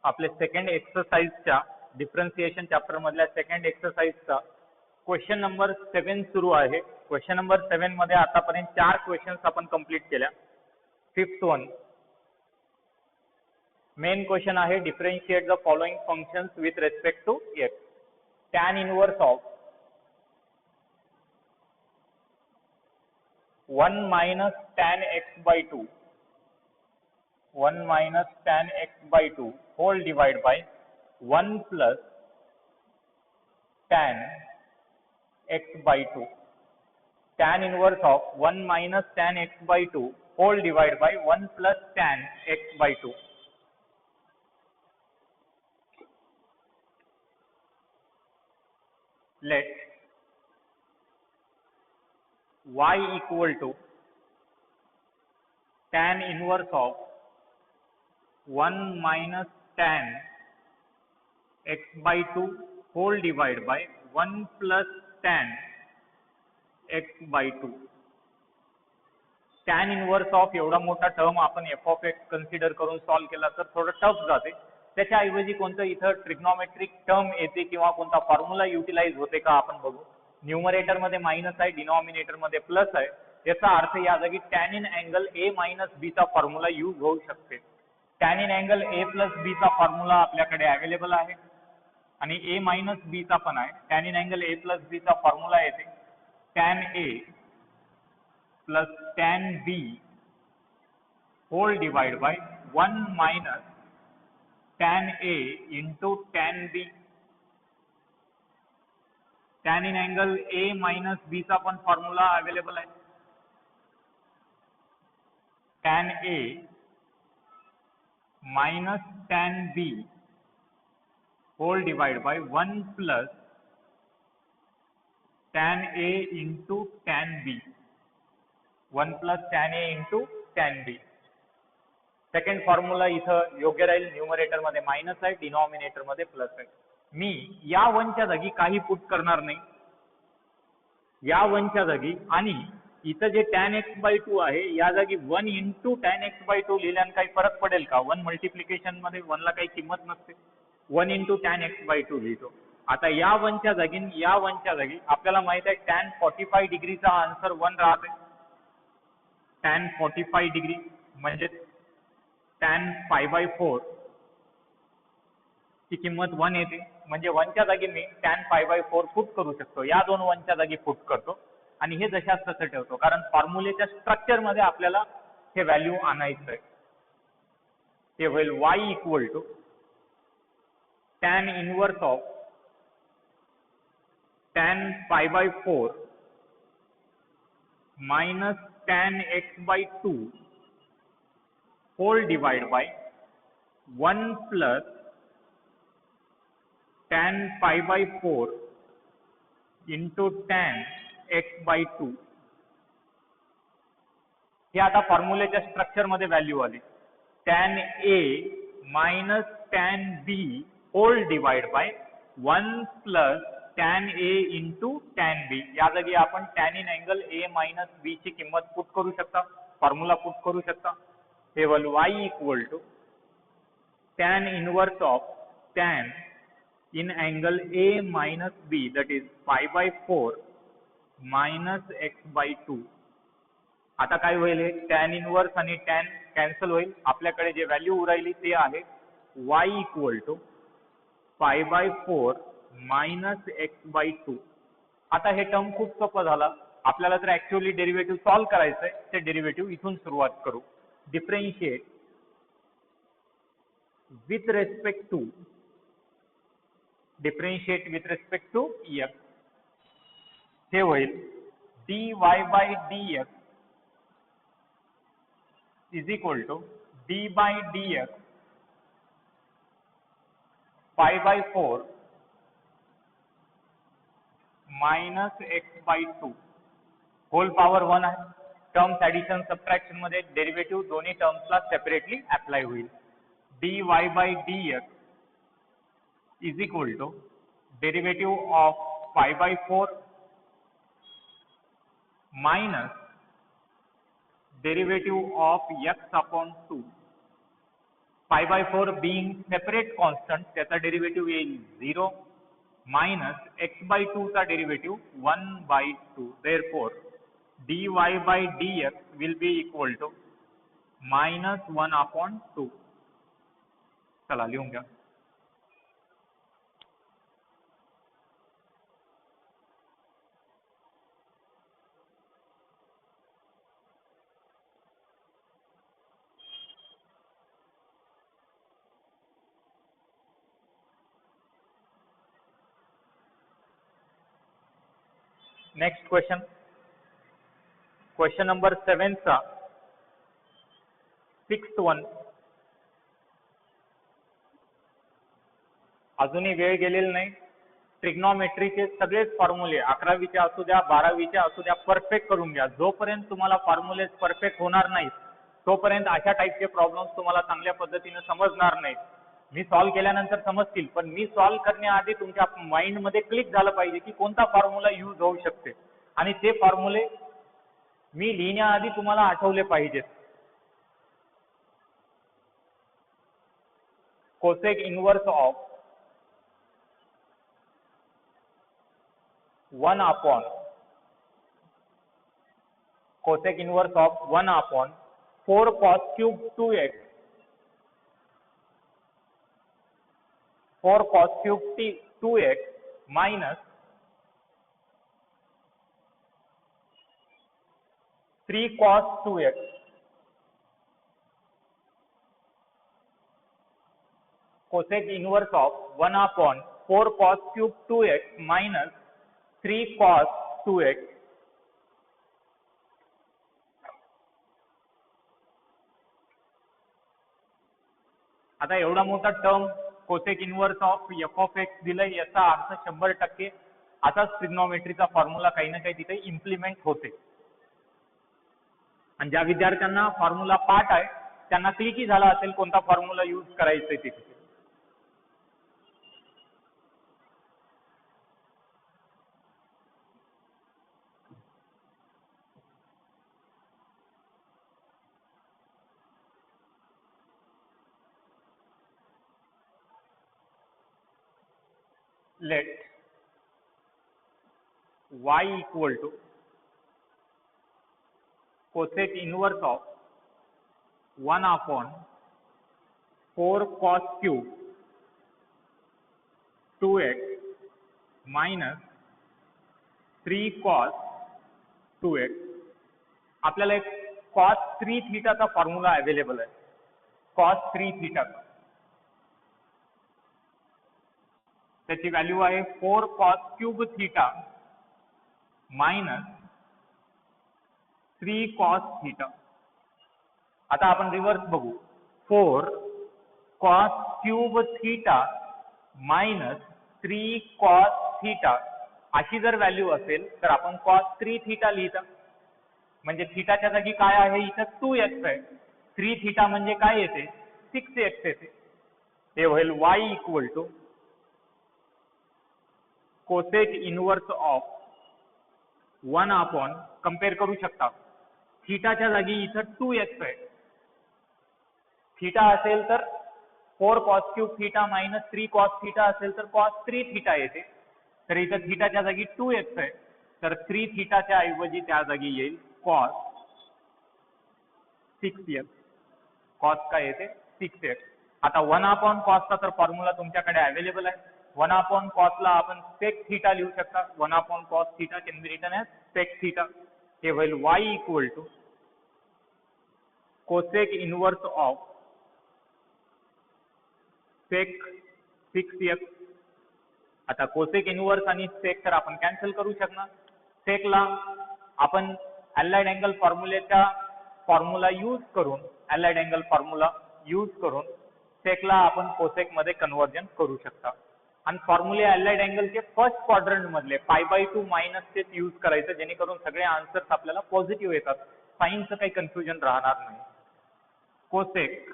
आपले second एक्सरसाइजच्या differentiation chapter मधल्या second एक्सरसाइजचा question number 7 सुरू आहे. क्वेश्चन नंबर 7 मध्ये आतापर्यंत 4 क्वेश्चन्स आपण कंप्लीट केल्या. फिफ्थ वन मेन क्वेश्चन आहे differentiate the following functions with respect to x. tan inverse of 1 minus tan x by 2 1 minus tan x by 2 whole divided by 1 plus tan x by 2. Tan inverse of 1 minus tan x by 2 whole divided by 1 plus tan x by 2. Let y equal to tan inverse of 1 minus tan x by 2 whole divided by 1 plus tan x by 2. tan inverse of एवढा मोठा term आपण f of x consider करून solve केला तर थोडं tough जाते. त्याच्याऐवजी कोणतं इथं ट्रिग्नोमेट्रिक टर्म येते किंवा कोणता फॉर्म्युला युटिलाइज होते का आपण बघू. न्यूमरेटर मध्ये मायनस आहे, डिनॉमिनेटर मध्ये प्लस आहे. याचा अर्थ या जागी tan in angle a minus b चा फॉर्म्युला यूज होऊ शकते. tan in angle a plus b चा फॉर्म्युला आपल्याकडे अवेलेबल आहे आणि a मायनस b चा पण आहे. tan in angle a plus b चा फॉर्म्युला येते tan a plus tan b whole divide by 1 minus tan a into tan b. tan in angle a minus b चा पण formula available आहे. tan a minus tan b whole divide by 1 plus tan a into tan b. 1 plus tan a into tan b. Second formula इथं योग्य राहील. Numerator मध्ये minus आहे, denominator मध्ये plus आहे. मी या 1 च्या जागी काही पुट करणार नाही. या 1 च्या जागी आणि इथं जे tan x by 2 आहे या जागी 1 into tan x by 2 लिहिल्याने काही फरक पडेल का. 1 मल्टिप्लिकेशन मध्ये 1 ला काही किंमत नसते. 1 into tan x by 2 लिहितो. आता या 1 च्या जागी या 1 च्या जागी आपल्याला माहित आहे tan 45 डिग्रीचा आन्सर 1 राहते. tan 45 डिग्री म्हणजे tan pi by 4 ची किंमत 1 येते. म्हणजे 1 च्या जागी मी tan pi by 4 पुट करू शकतो. या दोन 1 च्या जागी पुट करतो आणि हे जशाच तसं ठेवतो कारण फॉर्म्युलेच्या स्ट्रक्चर मध्ये आपल्याला हे व्हॅल्यू आणायचं आहे. ते होईल y equal to tan inverse of tan pi by 4 minus tan x by 2 whole divide by 1 plus tan pi by 4 into tan x by 2. हे आता फॉर्म्युलेच्या स्ट्रक्चर मध्ये व्हॅल्यू आली. tan a minus tan b whole divide by 1 plus tan a into tan b. या जागी आपण tan in angle a minus b ची किंमत put करू शकता, फॉर्म्युला पुट करू शकता. Table y equal to tan inverse of tan in angle a minus b that is pi by 4 minus x by 2. आता काय होईल हे tan inverse आणि tan कॅन्सल होईल. आपल्याकडे जे व्हॅल्यू उरली ते आहे y equal to pi by 4 minus x by 2. आता हे टर्म खूप सोपं झाला. आपल्याला जर ऍक्च्युअली डेरिव्हेटिव्ह सॉल्व्ह करायचंय ते डेरिव्हेटिव्ह इथून सुरुवात करू. Differentiate with respect to x. हे होईल dy by dx is equal to d by dx pi by 4 minus x by 2 whole power 1 आहे. टर्म्स ऍडिशन सबट्रॅक्शन मध्ये डेरिव्हेटिव्ह दोन्ही टर्म्सला सेपरेटली अप्लाय होईल. dy by dx is equal to derivative of pi by 4 minus derivative of x upon 2 π/4 being separate constant त्याचा derivative येईल 0 minus x/2 चा derivative 1/2. Therefore dy/dx will be equal to -1/2. चला लिहून घ्या. Next question, question number 7 चा 6th one. अजूनही वेळ गेलेला नाही. ट्रिग्नॉमेट्रीचे सगळेच फॉर्म्युले 11वीचे असू द्या 12वीचे असू द्या परफेक्ट करून घ्या. जोपर्यंत तुम्हाला फॉर्म्युले परफेक्ट होणार नाहीत तोपर्यंत अशा टाईपचे प्रॉब्लेम्स तुम्हाला चांगल्या पद्धतीने समजणार नाहीत. मी सॉल्व्ह केल्यानंतर समजतील, पण मी सॉल्व्ह करण्याआधी तुमच्या माइंडमध्ये क्लिक झालं पाहिजे की कोणता फॉर्म्युला यूज होऊ शकते, आणि ते फॉर्म्युले मी लिहिण्याआधी तुम्हाला आठवले पाहिजेत. Cosec inverse of 1 upon cosec inverse of 1 upon 4 cos cube 2x 4 cos cube 2x minus 3 cos 2x cosec inverse of 1 upon 4 cos cube 2x minus 3 cos 2x. आता एवढा मोठा term cosec inverse of F of x दिलंय, याचा अर्थ 100% असाच ट्रिग्नॉमेट्रीचा formula काही ना काही तिथे इम्प्लिमेंट होते. आणि ज्या विद्यार्थ्यांना फॉर्म्युला पाठ आहे त्यांना क्लिकी झाला असेल कोणता फॉर्म्युला यूज करायचा आहे तिथे. Let y equal to cosec inverse of 1 upon 4 cos cube 2x minus 3 cos 2x. आपल्याला एक cos 3 थीटाचा फॉर्म्युला अवेलेबल आहे. cos 3 थीटा त्याची व्हॅल्यू आहे 4 cos cube theta minus 3 cos theta. आता आपण रिव्हर्स बघू. 4 cos cube theta minus 3 cos theta अशी जर व्हॅल्यू असेल तर आपण cos 3 थीटा लिहिता, म्हणजे थीटाच्या जागी काय आहे इथं 2x आहे. 3 थीटा म्हणजे काय येते 6x येते. ते होईल y equal to cosec inverse of 1 upon, compare करू शकता, थीटाच्या जागी इथं 2x आहे. थीटा असेल तर 4 cos cube theta minus 3 cos theta असेल तर cos 3 थीटा येते. तर इथं थीटाच्या जागी 2x आहे, तर 3 थीटाच्या ऐवजी त्या जागी येईल cos 6x. cos काय येते 6x. आता 1 अपॉन cosचा तर फॉर्म्युला तुमच्याकडे अवेलेबल आहे. 1 upon cos ला आपण sec थीटा लिहू शकता. 1 upon cos theta can be written as sec theta. हे होईल y equal to cosec inverse of sec 6x. आता कोसेक इनवर्स आणि sec तर आपण कॅन्सल करू शकणार. sec ला आपण अलाइड अँगल फॉर्म्युला यूज करून sec ला आपण कोसेक मध्ये कन्वर्जन करू शकता. आणि फॉर्म्युले अलाइड अँगलचे फर्स्ट क्वाड्रंट मधले π/2 मायनस तेच यूज करायचं, जेणेकरून सगळे आन्सर्स आपल्याला पॉझिटिव्ह येतात. साइनचं काही कन्फ्युजन राहणार नाही. कोसेक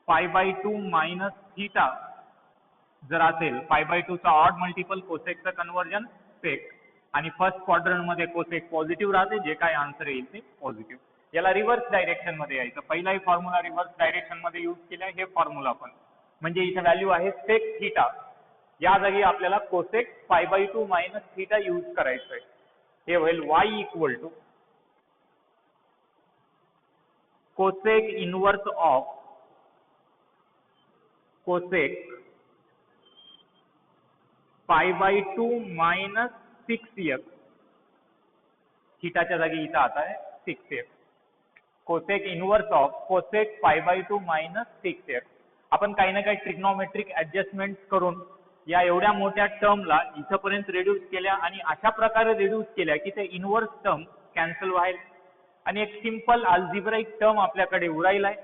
π/2 मायनस थीटा जर असेल, π/2 चा ऑड मल्टिपल कोसेकचं कन्वर्जन सेक, आणि फर्स्ट क्वाड्रंट मध्ये कोसेक पॉझिटिव्ह राहते, जे काय आन्सर येईल ते पॉझिटिव्ह. याला रिव्हर्स डायरेक्शन मध्ये यायचं. पहिलाही फॉर्म्युला रिव्हर्स डायरेक्शन मध्ये यूज केला, हे फॉर्म्युला पण. म्हणजे इथे व्हॅल्यू आहे सेक थीटा, या जागी आपल्याला कोसेक π/2 मायनस थीटा यूज करायचं आहे. हे होईल y equal to cosec inverse of cosec π/2 minus 6x. थीटाच्या जागी इथं आता आहे 6x. Cosec inverse of cosec π/2 minus 6x. आपण काही ना काही ट्रिग्नोमेट्रिक ऍडजस्टमेंट करून या एवढ्या मोठ्या टर्मला इथपर्यंत रिड्यूस केल्या आणि अशा प्रकारे रिड्यूस केल्या की ते इनवर्स टर्म कॅन्सल व्हायला आणि एक सिंपल अल्जिब्राइक टर्म आपल्याकडे उरायलाय.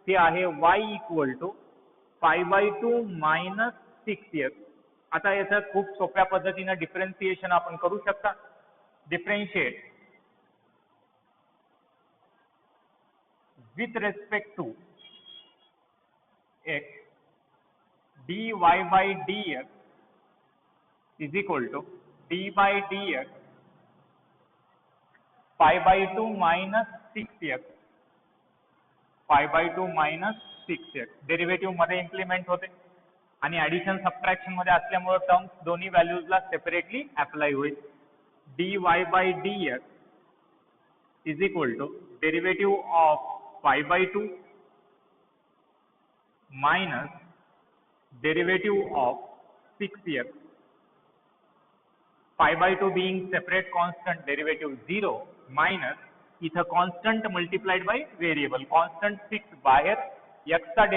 ते आहे y equal to π/2 minus 6x. आता याचं खूप सोप्या पद्धतीने डिफरन्सिएशन आपण करू शकता. Differentiate with respect to x dy by dx is equal to d by dx π/2 minus 6x π/2 minus 6x. Derivative मध्ये इम्प्लिमेंट होते आणि ऍडिशन सबट्रॅक्शन मध्ये असल्यामुळे टर्म्स दोन्ही व्हॅल्यूजला सेपरेटली अप्लाय होईल. dy by dx is equal to derivative of π/2 minus derivative of 6x. π/2 being separate constant, derivative 0 minus इथं constant multiplied by variable. constant 6 बाहेर x चा